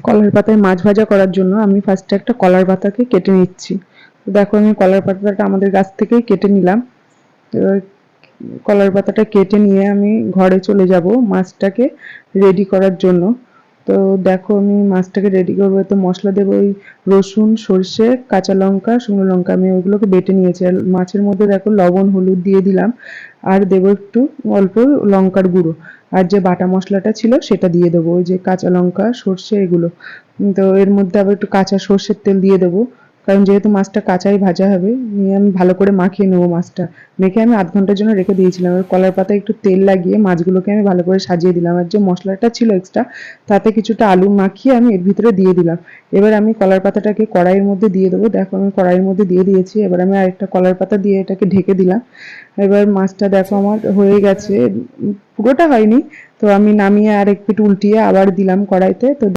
কলার পাতায় মাছ ভাজা করার জন্য আমি ফার্স্টে একটা কলার পাতাকে কেটে নিচ্ছি। তো দেখো আমি কলার পাতাটা আমাদের গাছ থেকেই কেটে নিলাম। এবার কলার পাতাটা কেটে নিয়ে আমি ঘরে চলে যাব মাছটাকে রেডি করার জন্য। তো দেখো আমি মাছটাকে রেডি করবো, তো মশলা দেবো ওই রসুন, সর্ষে, কাঁচা লঙ্কা, শুকনো লঙ্কা, আমি ওইগুলোকে বেটে নিয়েছি। আর মাছের মধ্যে দেখো লবণ হলুদ দিয়ে দিলাম, আর দেবো একটু অল্প লঙ্কার গুঁড়ো, আর যে বাটা মশলাটা ছিল সেটা দিয়ে দেবো, ওই যে কাঁচা লঙ্কা, সর্ষে, এগুলো। তো এর মধ্যে আবার একটু কাঁচা সর্ষের তেল দিয়ে দেবো, কারণ যেহেতু মাছটা কাঁচাই ভাজা হবে। নিয়ে আমি ভালো করে মাখিয়ে নেবো মাছটা। মেখে আমি ০.৫ ঘন্টার জন্য রেখে দিয়েছিলাম। এবার কলার পাতায় একটু তেল লাগিয়ে মাছগুলোকে আমি ভালো করে সাজিয়ে দিলাম, আর যে মশলাটা ছিল এক্সট্রা তাতে কিছুটা আলু মাখিয়ে আমি এর ভিতরে দিয়ে দিলাম। এবার আমি কলার পাতাটাকে কড়াইয়ের মধ্যে দিয়ে দেবো। দেখো আমি কড়াইয়ের মধ্যে দিয়ে দিয়েছি। এবার আমি আরেকটা কলার পাতা দিয়ে এটাকে ঢেকে দিলাম। এবার মাছটা দেখো আমার হয়ে গেছে, পুরোটা হয়নি। তো আমি নামিয়ে আর এক পিঠ উল্টিয়ে আবার দিলাম কড়াইতে। তো